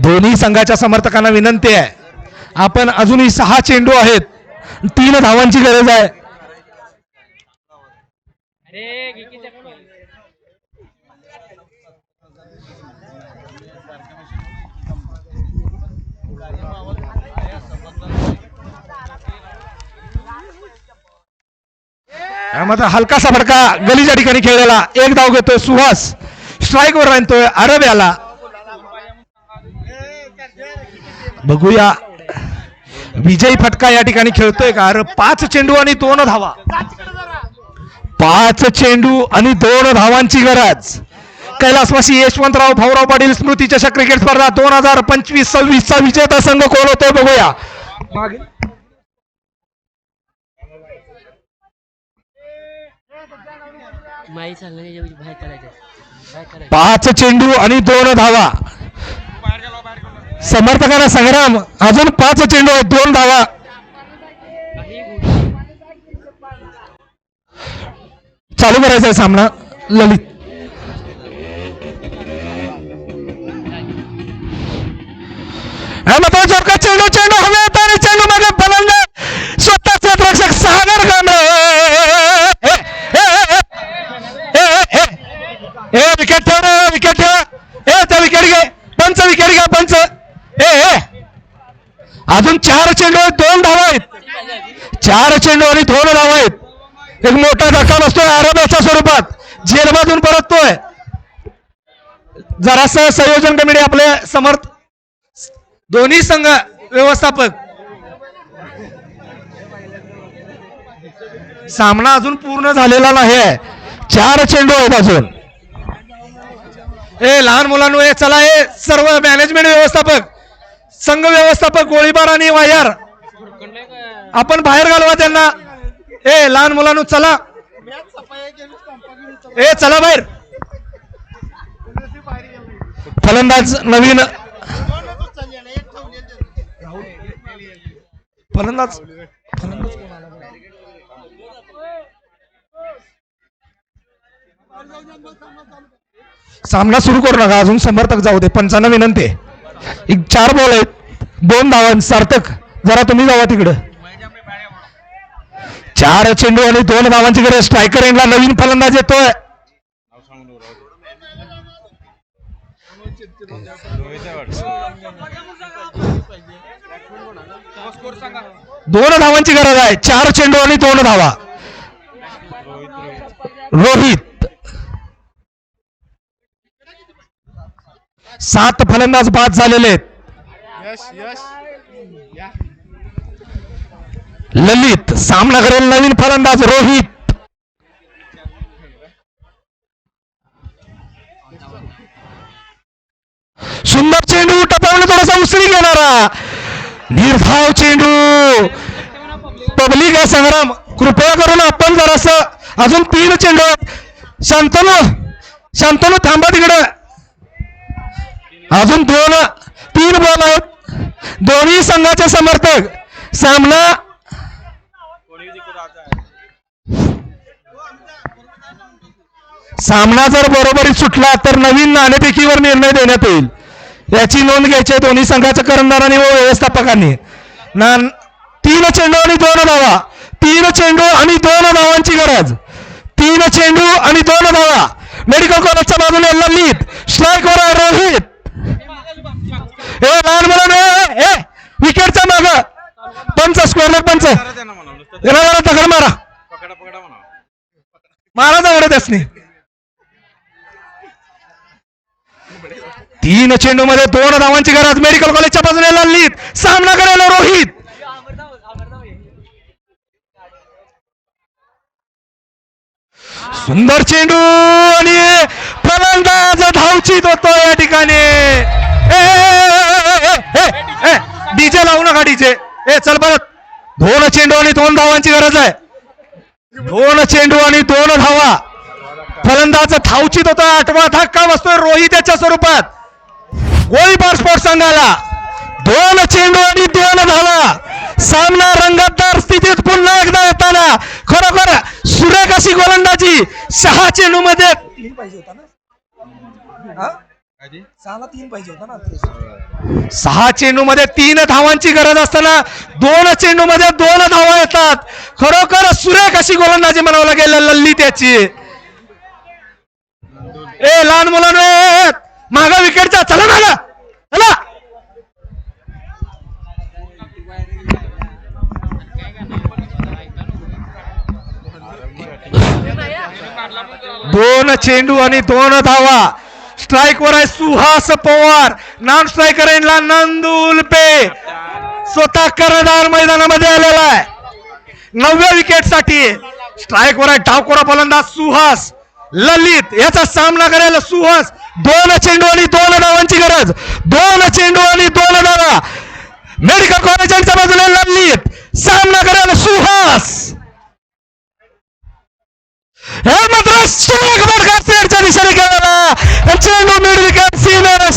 दोन्ही संघाच्या समर्थकांना विनंती आहे, आपण अजूनही 6 चेंडू आहेत, 3 धावांची गरज आहे. यामध्ये हलकासा फटका गलीच्या ठिकाणी खेळलेला, एक धाव घेतोय सुहास, स्ट्राईक वर राहतोय अरब याला. बघूया विजयी फटका या ठिकाणी खेळतोय का. 5 चेंडू आणि 2 धावा, 5 चेंडू आणि 2 धावांची गरज. कैलासवासी यशवंतराव भाऊराव पाटील स्मृती चषक क्रिकेट स्पर्धा 2025-26 चा विजेता संघ कोण होतोय बघूया. 5 चेंडू आणि 2 धावा. समर्थकांना संग्राम, अजून 5 चेंडू आहेत, 2 धावा. चालू करायचा आहे सामना. ललित चेंडू चेंडू हवेत आणि चेंडू मागे फलंदाज स्वतःचे रक्षक सागर कांबळे. विकेट ठेव रे, विकेट ठेव. त्या विकेट घे पंच, विकेट घ्या पंच. अजून 4 चेंडू आहेत, 2 धावा आहेत. 4 चेंडू आणि 2 धावा आहेत. एक मोठा धक्का बसतोय आरबाच्या स्वरूपात, जेलमधून परततोय. जरासं संयोजन कमिटी आपले समर्थ, दोन्ही संघ व्यवस्थापक. सामना अजून पूर्ण झालेला नाही आहे, 4 चेंडू आहेत अजून. लहान मुलांनो, चला, हे सर्व मॅनेजमेंट व्यवस्थापक, संघ व्यवस्थापक, गोळीबार आणि वायर आपण बाहेर घालवा त्यांना. लहान मुलांनो चला, चला बाहेर. फलंदाज नवीन फलंदाज सामना सुरू करू नका, अजून समर्थक जाऊ दे. पंचांना विनंती आहे, 4 बॉल आहेत, 2 धावां. सार्थक जरा तुम्ही जावा तिकडं. 4 चेंडू आणि 2 धावांची गरज. स्ट्रायकर एंडला नवीन फलंदाज येतोय. 2 धावांची गरज आहे. 4 चेंडू आणि 2 धावा. रोहित. 7 फलंदाज बाद झालेले आहेत. ललित सामना करेल नवीन फलंदाज रोहित. सुंदर चेंडू, टपावून थोडासा उसळी घेणारा निर्धाव चेंडू. पब्लिक आहे संग्राम, कृपया करून आपण जरासं. अजून 3 चेंडू आहेत. शांतनु थांबा तिकडे. अजून 3 बॉल आहेत. दोन्ही संघाचे समर्थक. सामना जर बरोबरीत सुटला तर नवीन नाणेफेकीवर निर्णय देण्यात येईल, याची नोंद घ्यायची आहे दोन्ही संघाच्या कर्णधारांनी व व्यवस्थापकांनी. 3 चेंडू आणि 2 धावा. 3 चेंडू आणि 2 धावांची गरज. 3 चेंडू आणि 2 धावा. मेडिकल कॉलेजच्या बाजूने ललित, स्ट्राईक वर आहे रोहित. लहान मुलांना विकेटच्या माग पंच, स्क्वेअर पंच. दगड मारा, मारा दगड त्यासनी. 3 चेंडू मध्ये 2 धावांची गरज. मेडिकल कॉलेजच्या बाजूने ललित, सामना करायला रोहित. सुंदर चेंडू आणि फलंदाज धावचीत होतो या ठिकाणी. डीजे लावू नका, डीजे. चल परत. 2 चेंडू आणि 2 धावांची गरज आहे. 2 चेंडू आणि 2 धावा. फलंदाज धावचीत होता. 8वा धक्का बसतोय रोहित याच्या स्वरूपात. गोळीबार स्पोर्ट्स संघाला 2 चेंडू आणि 2 धावा. सामना रंगतदार स्थितीत पुन्हा एकदा येताना खरोखर सुरेख अशी गोलंदाजी. 6 चेंडू मध्ये 6ला 3 पाहिजे होता ना. 6 चेंडू मध्ये 3 धावांची गरज असताना 2 चेंडू मध्ये 2 धावा येतात. खरोखर सुरेख अशी गोलंदाजी म्हणावं लागेल लल्ली त्याची. लहान मुलांना मागा विकेटचा, चला मागा चला. दोन चेंडू आणि 2 धावा. स्ट्राइक वर आहे सुहास पवार. नॉन स्ट्रायकर आहे नंदुल पे. स्वतः कर्णधार मैदानामध्ये आलेला आहे 9व्या विकेट साठी. स्ट्राइक वर आहे डावखोरा फलंदाज सुहास. ललित याचा सामना करायला सुहास. 2 चेंडू आणि 2 धावांची गरज. 2 चेंडू आणि 2 धावा. मेडिकल कॉलेजांच्या बाजूने ललित. सामना करायला सुहास. हे मात्र स्ट्राइक बडका सेटच्या दिशेने गेलेला चेंडू मिड विकेट सीमेवर